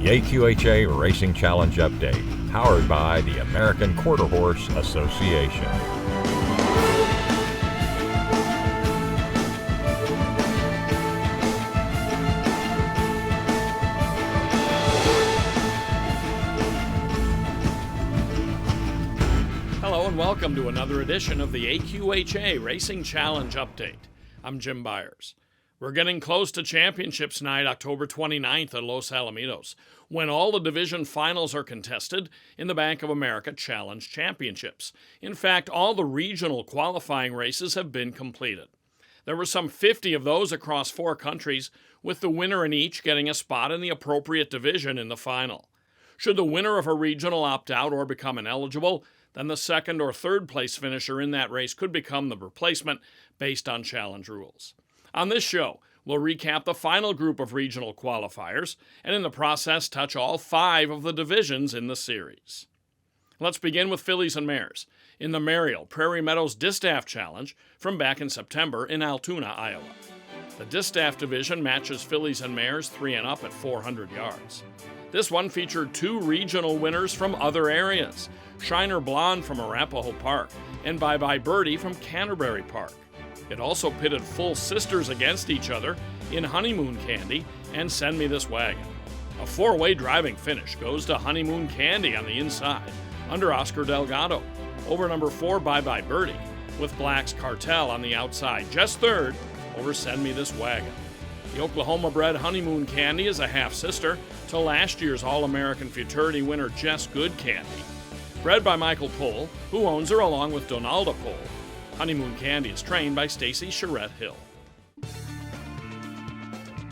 The AQHA Racing Challenge Update, powered by the American Quarter Horse Association. Hello and welcome to another edition of the AQHA Racing Challenge Update. I'm Jim Byers. We're getting close to Championships Night, October 29th at Los Alamitos, when all the division finals are contested in the Bank of America Challenge Championships. In fact, all the regional qualifying races have been completed. There were some 50 of those across 4 countries, with the winner in each getting a spot in the appropriate division in the final. Should the winner of a regional opt out or become ineligible, then the second or third place finisher in that race could become the replacement based on challenge rules. On this show, we'll recap the final group of regional qualifiers and in the process touch all 5 of the divisions in the series. Let's begin with fillies and mares in the Marial Prairie Meadows Distaff Challenge from back in September in Altoona, Iowa. The Distaff division matches fillies and mares 3 and up at 400 yards. This one featured 2 regional winners from other areas, Shiner Blonde from Arapahoe Park and Bye Bye Birdie from Canterbury Park. It also pitted full sisters against each other in Honeymoon Candy and Send Me This Wagon. A 4-way driving finish goes to Honeymoon Candy on the inside, under Oscar Delgado, over number 4 Bye Bye Birdie, with Black's Cartel on the outside, just third, over Send Me This Wagon. The Oklahoma-bred Honeymoon Candy is a half-sister to last year's All-American Futurity winner Jess Good Candy. Bred by Michael Pohl, who owns her along with Donalda Pohl, Honeymoon Candy is trained by Stacy Charette Hill.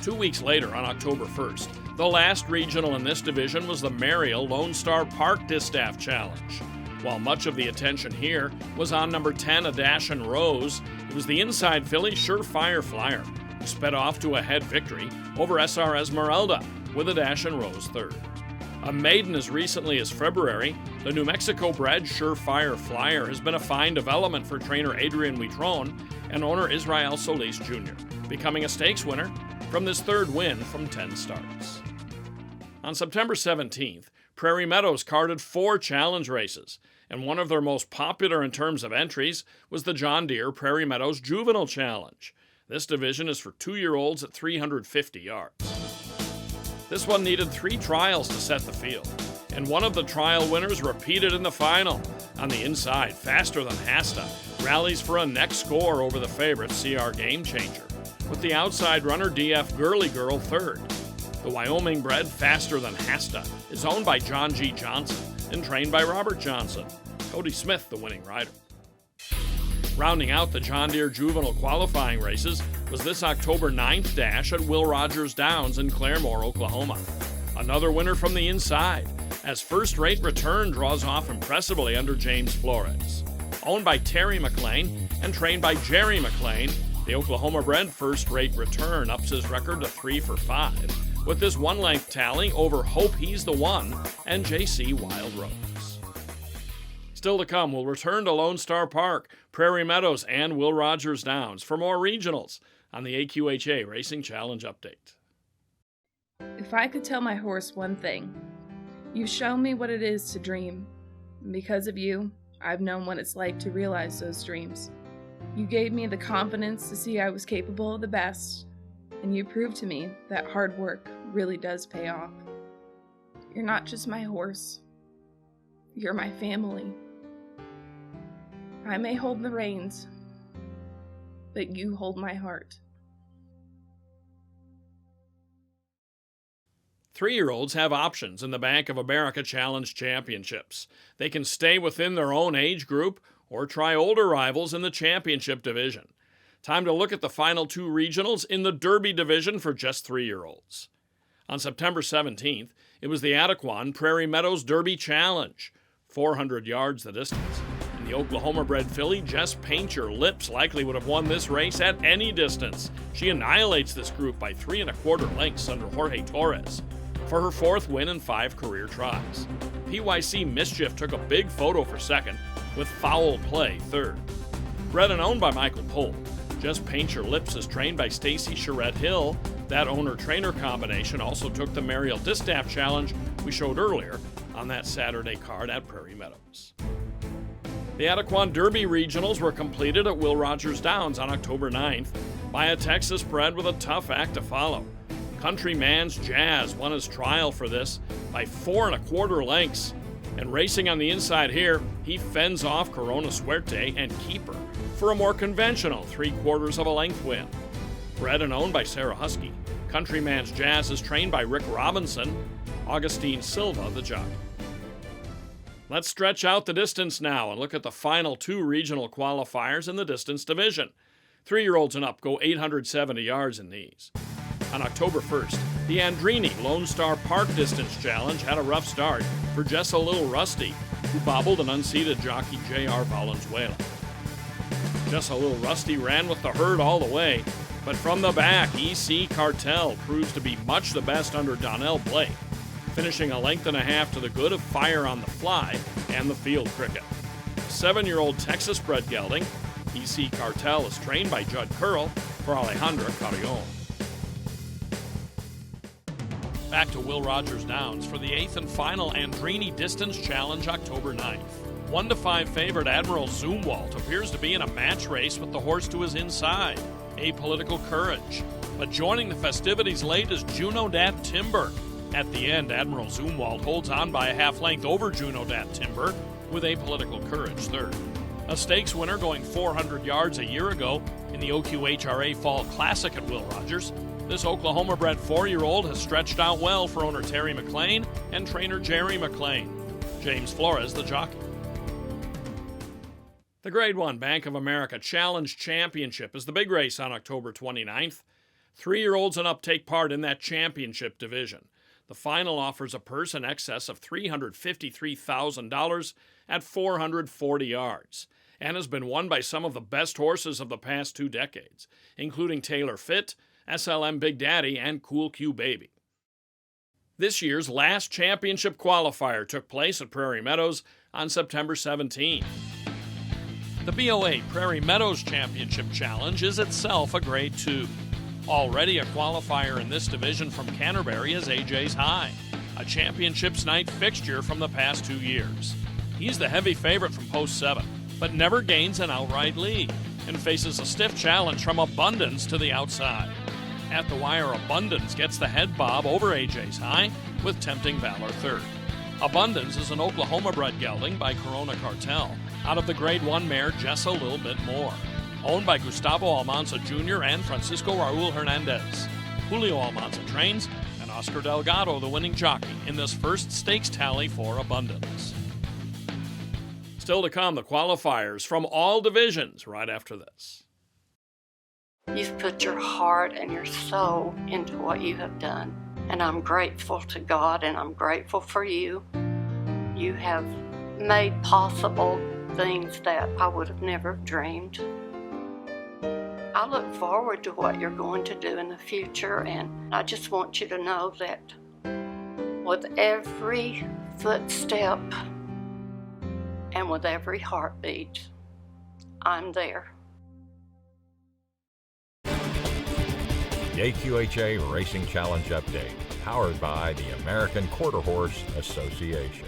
2 weeks later, on October 1st, the last regional in this division was the Marial Lone Star Park Distaff Challenge. While much of the attention here was on number 10, A Dash and Rose, it was the inside filly Surefire Flyer, who sped off to a head victory over SR Esmeralda with A Dash and Rose third. A maiden as recently as February, the New Mexico-bred Surefire Flyer has been a fine development for trainer Adrian Huitron and owner Israel Solis Jr., becoming a stakes winner from this third win from 10 starts. On September 17th, Prairie Meadows carded 4 challenge races, and one of their most popular in terms of entries was the John Deere Prairie Meadows Juvenile Challenge. This division is for 2-year-olds at 350 yards. This one needed 3 trials to set the field, and one of the trial winners repeated in the final. On the inside, Faster Than Hasta rallies for a neck score over the favorite CR Game Changer, with the outside runner DF Girly Girl third. The Wyoming-bred Faster Than Hasta is owned by John G. Johnson and trained by Robert Johnson. Cody Smith, the winning rider. Rounding out the John Deere Juvenile qualifying races was this October 9th dash at Will Rogers Downs in Claremore, Oklahoma. Another winner from the inside, as First Rate Return draws off impressively under James Flores. Owned by Terry McLean and trained by Jerry McLean, the Oklahoma-bred First Rate Return ups his record to 3 for 5, with this 1-length tally over Hope He's the One and JC Wild Rose. Still to come, we'll return to Lone Star Park, Prairie Meadows, and Will Rogers Downs for more regionals on the AQHA Racing Challenge Update. If I could tell my horse one thing, you've shown me what it is to dream. And because of you, I've known what it's like to realize those dreams. You gave me the confidence to see I was capable of the best, and you proved to me that hard work really does pay off. You're not just my horse. You're my family. I may hold the reins, but you hold my heart. 3-year-olds have options in the Bank of America Challenge Championships. They can stay within their own age group or try older rivals in the championship division. Time to look at the final 2 regionals in the Derby division for just 3-year-olds. On September 17th, it was the Adequan Prairie Meadows Derby Challenge, 400 yards the distance. And the Oklahoma-bred filly Jess Painter Lips likely would have won this race at any distance. She annihilates this group by 3 1/4 lengths under Jorge Torres for her 4th win in 5 career tries. PYC Mischief took a big photo for second, with Foul Play third. Bred and owned by Michael Pohl, Jess Painter Lips is trained by Stacy Charette Hill, That owner-trainer combination also took the Mariel Distaff Challenge we showed earlier on that Saturday card at Prairie Meadows. The Adequan Derby Regionals were completed at Will Rogers Downs on October 9th by a Texas bred with a tough act to follow. Countryman's Jazz won his trial for this by 4 1/4 lengths. And racing on the inside here, he fends off Corona Suerte and Keeper for a more conventional 3/4 of a length win. Bred and owned by Sarah Husky, Countryman's Jazz is trained by Rick Robinson, Augustine Silva, the jockey. Let's stretch out the distance now and look at the final 2 regional qualifiers in the distance division. 3-year-olds and up go 870 yards in these. On October 1st, the Andrini Lone Star Park Distance Challenge had a rough start for Jess a Little Rusty, who bobbled an unseated jockey J.R. Valenzuela. Jess a Little Rusty ran with the herd all the way, but from the back, EC Cartel proves to be much the best under Donnell Blake, finishing 1.5 lengths to the good of Fire on the Fly and the Field Cricket. 7-year-old Texas-bred gelding, EC Cartel is trained by Judd Curl for Alejandra Carrion. Back to Will Rogers Downs for the 8th and final Andrini Distance Challenge October 9th. 1-5 favorite Admiral Zumwalt appears to be in a match race with the horse to his inside, Apolitical Courage. But joining the festivities late is Juno Dat Timber. At the end, Admiral Zumwalt holds on by a 1/2 length over Juno Dat Timber, with Apolitical Courage third. A stakes winner going 400 yards a year ago in the AQHA Fall Classic at Will Rogers, this Oklahoma-bred 4-year-old has stretched out well for owner Terry McLean and trainer Jerry McLean. James Flores, the jockey. The Grade 1 Bank of America Challenge Championship is the big race on October 29th. 3-year-olds and up take part in that championship division. The final offers a purse in excess of $353,000 at 440 yards, and has been won by some of the best horses of the past 2 decades, including Taylor Fit, SLM Big Daddy, and Cool Q Baby. This year's last championship qualifier took place at Prairie Meadows on September 17th. The BOA Prairie Meadows Championship Challenge is itself a Grade 2. Already a qualifier in this division from Canterbury is AJ's High, a championships night fixture from the past 2 years. He's the heavy favorite from Post 7, but never gains an outright lead, and faces a stiff challenge from Abundance to the outside. At the wire, Abundance gets the head bob over AJ's High, with Tempting Valor third. Abundance is an Oklahoma-bred gelding by Corona Cartel, out of the Grade 1 mare Just a Little Bit More, owned by Gustavo Almanza Jr. and Francisco Raul Hernandez. Julio Almanza trains, and Oscar Delgado the winning jockey in this first stakes tally for Abundance. Still to come, the qualifiers from all divisions right after this. You've put your heart and your soul into what you have done, and I'm grateful to God and I'm grateful for you. You have made possible things that I would have never dreamed. I look forward to what you're going to do in the future, and I just want you to know that with every footstep and with every heartbeat, I'm there. The AQHA Racing Challenge Update, powered by the American Quarter Horse Association.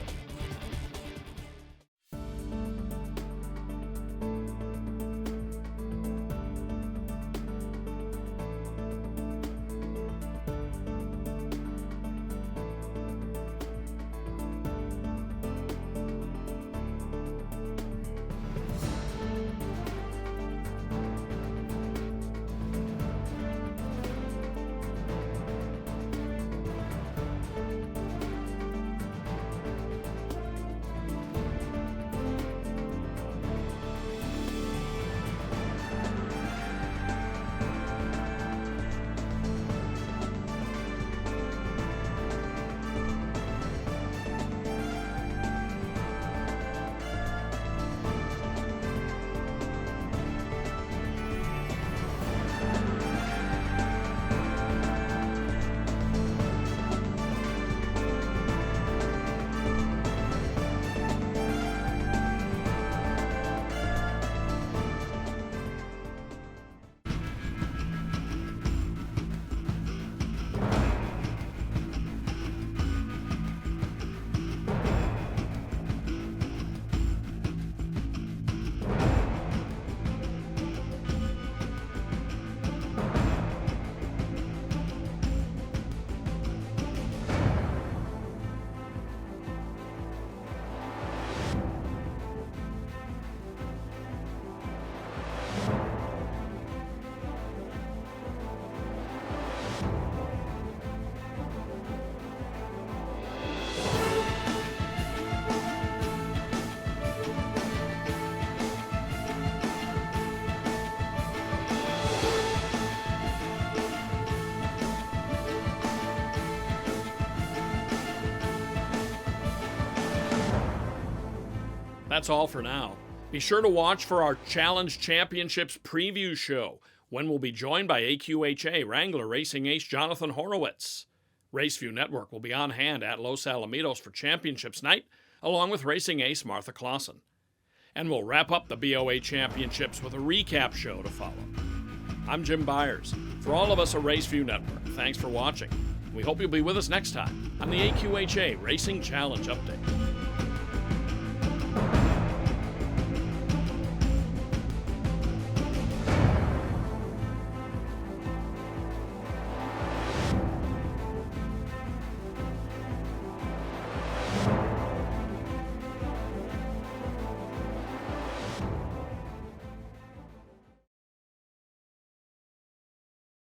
That's all for now. Be sure to watch for our Challenge Championships preview show, when we'll be joined by AQHA Wrangler Racing Ace Jonathan Horowitz. Raceview Network will be on hand at Los Alamitos for Championships Night, along with Racing Ace Martha Clausen. And we'll wrap up the BOA Championships with a recap show to follow. I'm Jim Byers. For all of us at Raceview Network, thanks for watching. We hope you'll be with us next time on the AQHA Racing Challenge Update.